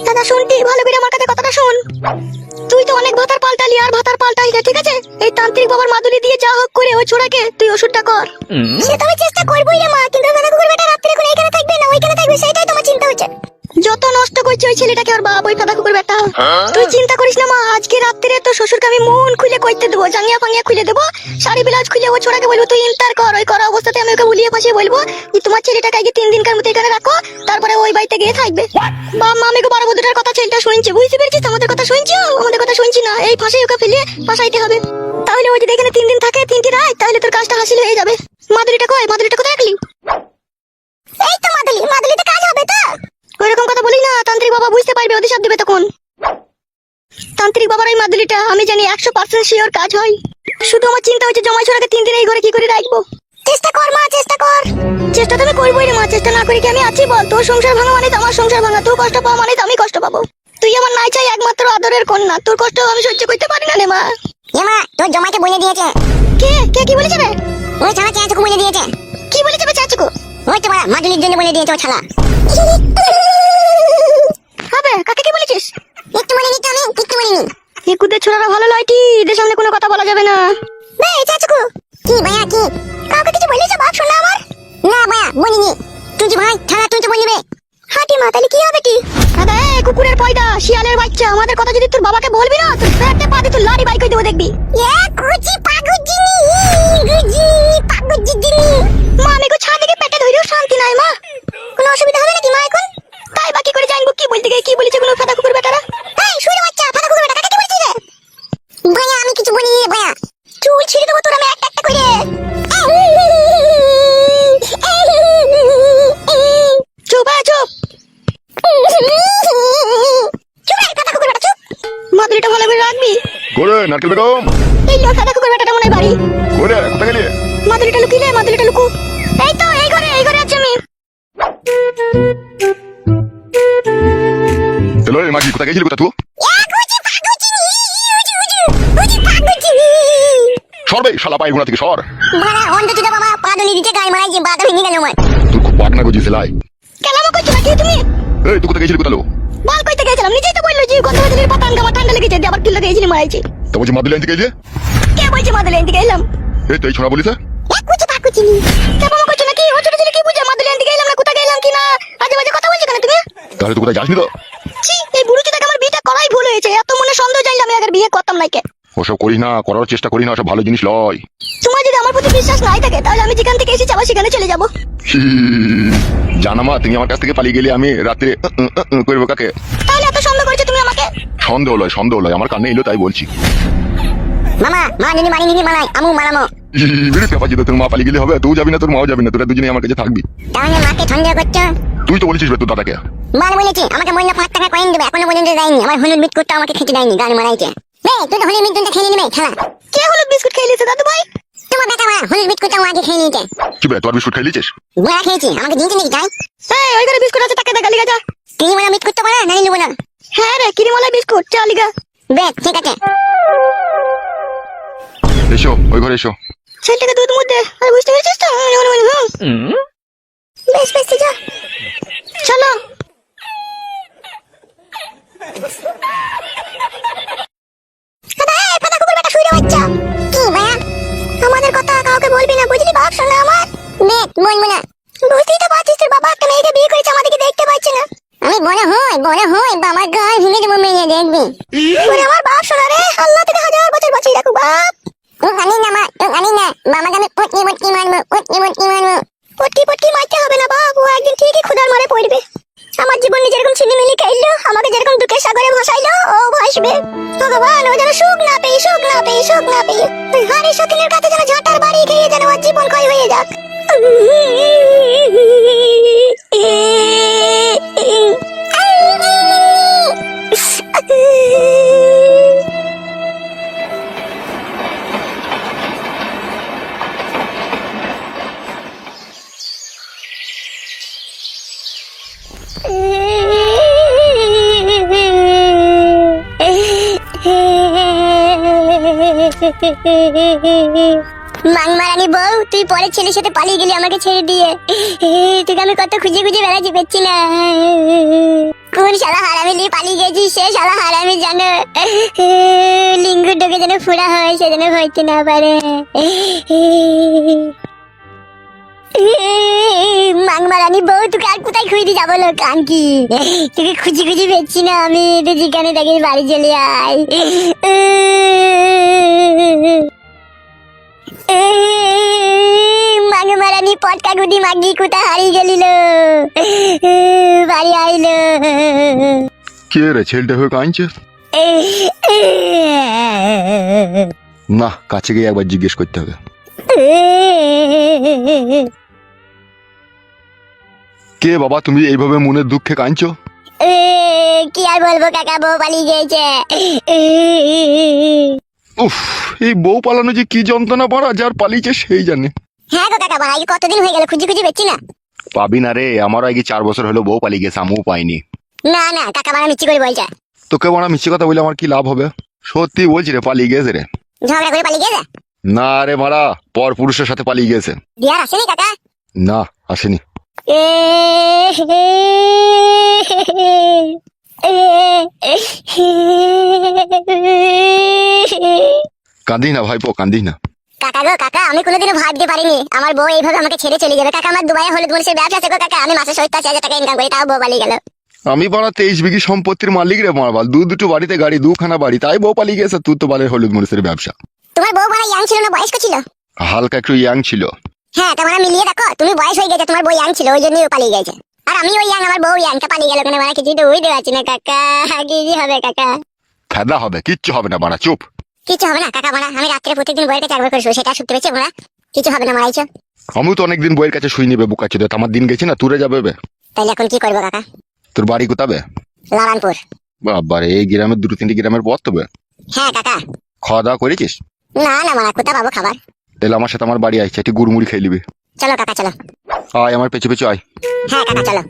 দাদা শুনতি, ভালো করে আমার কাছে কথাটা শোন। তুই তো অনেক ভাতার পাল্টালি, আর ভাতার পাল্টাই না, ঠিক আছে? এই তান্ত্রিক বাবার মাদুলি দিয়ে যা হোক করে ওই ছোড়াকে তুই ওষুধটা কর। সেটা আমি চেষ্টা করবোই রে মা, কিন্তু দাদা কুকুর বেটা রাত্রে করে এখানে থাকবে না ওইখানে থাকবে, সেটাই তোমার চিন্তা হচ্ছে। যত নষ্ট করছে ওই ছেলেটাকে ওর বাবা, ওই ফাদা কুকুর বেটা। তুই চিন্তা করিস না মা, আজকে রাত্রে তো শ্বশুরকে আমি মন খুলে কইতে দেবো, জাঙ্গিয়া ফাঙ্গিয়া খুলে দেবো, শাড়ি ব্লাউজ খুলে ও ছোড়াকে বলবো তুই ইন্টার কর। ওই করা অবস্থাতে আমি ওকে বুলিয়ে পাশিয়ে বলবো যে তোমার ছেলেটাকে আগে 3 দিনকার মতো এখানে রাখো, তারপরে ওই বাড়িতে গিয়ে থাকবে। বা মা আমি বড় বধূটার কথা ছেলেটা শুনছে, বুঝতে পেরেছিস? আমাদের কথা শুনছো? আমাদের কথা শুনছি না, এই ফাঁসে ওকে ফেলে ফাঁসাইতে হবে। তাহলে ওই যদি এখানে 3 দিন থাকে 3টি রাত, তাহলে তোর কাজটা হাসিল হয়ে যাবে। মাদুলিটা কই? মাদুলিটা কোথায় রাখলি? এই তো মাদুলি, মাদুলিতে কাজ হবে তো? ওইরকম কথা বলি না, তান্ত্রিক বাবা বুঝতে পারবে, অভিশাপ দিবে তখন। তান্ত্রিক বাবার ওই মাদুলিটা আমি জানি 100% শিওর কাজ হয়। শুধু আমার চিন্তা হচ্ছে জমাই ছোড়াকে 3 দিন এই ঘরে কি করে রাখবো। চেষ্টা কর মা, চেষ্টা কর। চেষ্টা তো আমি করবোই রে মা, চেষ্টা না করি কি আমি আছি বল? তোর সংসার ভাঙা মানে তো আমার সংসার ভাঙা, তুই কষ্ট পাওয়া মানে তো আমি কষ্ট পাবো। তুই আমার নাই চাই একমাত্র আদরের কন্যা, তোর কষ্ট আমি সহ্য করতে পারি না রে মা। এ মা, তোর জমাইকে বলে দিয়েছে। কে কে কি বলেছে রে? ওই ছানা চেঁচুকু বলে দিয়েছে। কি বলেছে বে চাচুকু? ওই তো মাদুলির জন্য বলে দিয়েছে ও ছানা। হবে কাকে কি বলেছিস? একটু বলে নিতে আমি, একটু বলিনি। এই কুদের ছোড়ারা ভালো লয়টি, এদের সামনে কোনো কথা বলা যাবে না। বে চাচুকু। কি ভাইয়া কি? কাউকে কিছু বলেছে বাপ শোনা আমার? না ভাইয়া বলিনি। তুই যে ভাই ছানা তুই তো বলবি। হাঁটি মা, তাহলে কি হবে কি? দাদা এই কুকুরের পয়দা, শিয়ালের বাচ্চা, আমাদের কথা যদি তোর বাবাকে বলবি না তোর পেটে পা দিয়ে তুই লাড়ি বাই করে দেবো দেখবি। এ কুচি পাগুজিনি, গুজি পাগুজিনি। মা আমি গো ছাদ থেকে পেটে ধরেও শান্তি নাই মা। কোনো অসুবিধা হবে নাকি মা এখন? তাই বাকি করে জানবো কি বলতে গিয়ে কি বলেছে কোনো ফাদা কুকুর বেটারা। এই শুনে বাচ্চা, ফাদা কুকুর বেটা কাকে কি বলছিস রে? ভাইয়া আমি কিছু বলিনি রে ভাইয়া। চুল ছিঁড়ে দেবো তোর আমি একটা একটা করে। চুপ চুপ চুপ রে ফাদা কুকুর বেটা চুপ। মাদুলিটা ভালো করে রাখবি। করে নারকেল বেগম, এই লো ফাদা কুকুর বেটাটা মনে হয় বাড়ি। করে কোথায় গেলি? মাদুলিটা লুকিয়ে, মাদুলিটা লুকু। এই তো এই ঘরে আছি আমি। চলো এই মাগি কোথায় গেছিলি কোথা তুই? সরবে শালা পায়ের গোড়া থেকে সর। মারা অন্ধ তুই বাবা পাদলি দিতে গায় মারাই যে বাদা ভেঙে গেল আমার। তুই খুব পাগনা গজি সেলাই। কেলামো করছো নাকি তুমি? এই তুই কোথায় গেছিলি কোথালো? বল কইতে গেছিলাম, নিজেই তো বললো যে গত বছরের পাতান গামা ঠান্ডা লেগেছে, আবার কিলো গেছিলি মারাইছে। তো বলছি মাদুলি আনতে গেছে? কে বলছে মাদুলি আনতে গেলাম? এই তুই ছোড়া বলিস? কেলামো করছো নাকি? ও ছোট ছেলে কি বুঝে মাদুলি আনতে গেলাম না কোথায় গেলাম কি না আজে বাজে কথা বলছো কেন তুমি? তাহলে তুই কোথায় যাসনি তো? ছি, এই বুড়োটি থেকে আমার বিয়েটা করাই ভুল হয়েছে। এত মনে সন্দেহ জানলে আমি আগে বিয়ে করতাম না। কে ওসব করিস না, করার চেষ্টা করিস না, ওসব ভালো জিনিস লয়। তোমার যদি আমার প্রতি বিশ্বাস নাই থাকে তাহলে আমি যেখান থেকে এসেছি আবার সেখানে চলে যাবো। জানা মা, তুমি আমার কাছ থেকে পালিয়ে গেলে আমি রাত্রে করবো কাকে? তাহলে এত সন্দেহ করছো তুমি আমাকে? সন্দেহ লয়, আমার কানে এলো তাই বলছি। মামা মা যদি মারি নিবি মালাই আমু মারামো। বেরিয়ে পেপা যেত, তোর মা পালিয়ে গেলে হবে? তুই যাবি না, তোর মাও যাবি না, তোরা দুজনেই আমার কাছে থাকবি। তাহলে মাকে সন্দেহ করছো? তুই তো বলেছিস তোর দাদাকে। মাল বলেছি আমাকে বললো 5 টাকা কয়েন দেবে, এখনো পর্যন্ত দেয়নি। আমার হলুদ বিস্কুটটা আমাকে খেতে দেয়নি, গান মারাইছে। বে তুই তো হলুদ বিস্কুটটা খেয়ে নিবি খেলা। কে হলুদ বিস্কুট খেয়ে নিয়েছে দাদু ভাই? তোমার বেটা মা হলুদ বিস্কুটটা আগে খেয়ে নিয়েছে। কি বে, তোর বিস্কুট খাই লিছিস? বড়া খেয়েছি, আমাকে দিয়েছে নাকি তাই? এই ওই ঘরে বিস্কুট আছে, তাকে দেখা লিগা যা। তুই বলা বিস্কুট তো বলা নাই নেবো না। হ্যাঁ রে, কিরিমলা বিস্কুট, চা লিগা। বেশ ঠিক আছে। এসো ওই ঘরে এসো। ছেলেটাকে দুধ মধ্যে আর বুঝতে পেরেছিস তো? বেশ বেশ যা চলো। কি ভাইয়া? আমাদের কথা কাউকে বলবি না, বুঝলি বাপ শোনা আমার? বেশ বলবো না। বুঝতেই তো পারছিস তোর বাবা একটা মেয়েকে বিয়ে করেছে, আমাদেরকে দেখতে পাচ্ছে না। আমি বড় হই বাবার গায়ে ভেঙে দেবো মেয়ে দেখবি। ওরে আমার বাপ শোনা রে, আল্লাহ তোকে 1000 বছর বাঁচিয়ে রাখুক বাপ। ও জানি না মা, তো জানি না বাবাকে আমি পটকি মারবো। পটকি মারতে হবে না বাপ, ও একদিন ঠিকই ক্ষুধার মারে পড়বে। আমার জীবনে যেরকম ছিনিমিনি খাইলো, আমাকে যেরকম দুঃখের সাগরে ভাসাইলো, ও ভাসবে। ভগবান ও যেন সুখ না পেয়ে ওই হাড়ি সতীনের কাছে যেন ঝাঁটার বাড়ি খেয়ে যেন ওর জীবন ক্ষয় হয়ে যাক। মাংমারানি বউ, তুই পরের ছেলের সাথে পালিয়ে গেলি আমাকে ছেড়ে দিয়ে। তোকে আমি কত খুঁজে খুঁজে বেড়াচ্ছি, পেচ্ছি না। কোন শালা হারামি নিয়ে পালিয়ে গেছিস? সে শালা হারামি জানো লিঙ্গু ডোকে যেন ফোড়া হয়, সে যেন হইতে না পারে। মাংমারানি বউ, তোকে আর কোথায় খুঁজে যাবো লো কানকি? তোকে খুঁজে খুঁজে পেয়েছি না আমি। তুই যেখানে থাকিস বাড়ি চলে আয়। মাংমারানি পটকা গুটি মাগি কোথায় হারিয়ে গেলিল? বাড়ি আইলো। কে রে ছেলেটা হয়ে কাঁদছে? না, কাছে গিয়ে একবার জিজ্ঞেস করতে হবে। কে বাবা, তুমি এইভাবে মনের দুঃখে কাঁদছো? কি আর বলবো কাকা, বউ পালিয়ে গেছে। উফ, এই বউ পালানো যে কি যন্ত্রণা পড়া, যার পালিয়েছে সেই জানে। হ্যাঁ গো কাকা, আগে কতদিন হয়ে গেল খুঁজে খুঁজে পেয়েছি না। পাবি না রে, আমারও আগে 4 বছর হলো বউ পালিয়ে গেছে, আমিও পাইনি। না না কাকা, বাড়া মিচ্ছি করে বলছে। তোকে বড় মিষ্টি কথা বলে আমার কি লাভ হবে? সত্যি বলছি রে, পালিয়ে গেছে রে। ঝগড়া করে পালিয়ে গেছে? না রে মারা, পর পুরুষের সাথে পালিয়ে গেছে। বিয়ার আসেনি কাকা? না, আসেনি। কাঁদিস না ভাইপো, কাঁদিস না। কাকা গো কাকা, আমি কোনোদিনও ভাবতে পারিনি আমার বউ এইভাবে আমাকে ছেড়ে চলে যাবে। কাকা, আমার দুবাই হলুদ মরিচের ব্যবসা আছে গো কাকা, আমি মাসে 70,000 টাকা ইনকাম করি, তাও বউ পালিয়ে গেল। আমি বড় 23 বিঘি সম্পত্তির মালিক রে মারবাল, দুটো বাড়িতে গাড়ি, 2খানা বাড়ি, তাই বউ পালিয়ে গেছে। তুই তো বলে হলুদ মরিচের ব্যবসা। তোমার বউ বড় ইয়াং ছিল না বয়স্ক ছিল? হালকা একটু ইয়াং ছিল। হ্যাঁ, তোমরা মিলিয়ে দেখো, তুমি বয়স হয়ে গেছে, তোমার বউ ইয়াং ছিল, ওই জন্যই ও পালিয়ে গেছে। আর আমি ওই ইয়াং, আমার বউ ইয়াং, তা পালিয়ে গেল কেন? মানে কিছুই তো বুঝতে পারছি না কাকা, কি যে হবে কাকা? ফায়দা হবে? কিচ্ছু হবে না বাড়া, চুপ। কিছু হবে না কাকা, মারা আমি রাত্রে প্রত্যেকদিন বইয়ের কাছে একবার করে শুই, সেটা শুনতে পেয়েছি ওরা। কিছু হবে না, মারাইছো। আমিও তো অনেকদিন বইয়ের কাছে শুই নিবে, বুকা ছিল আমার দিন গেছে না, তুরে যাবে বে। তাইলে এখন কি করবো কাকা? তোর বাড়ি কোথাবে? লারানপুর। বাবারে, এই গ্রামের 2-3টি গ্রামের পথ তবে। হ্যাঁ কাকা। খাওয়া দাওয়া করেছিস? না না মারা, কোথা পাবো খাবার? তাহলে আমার সাথে আমার বাড়ি আসছে, একটি গুড়মুড়ি খেয়ে নিবি। চলো কাকা চলো। আয় আমার পেছু পেছু আয়। হ্যাঁ কাকা চলো।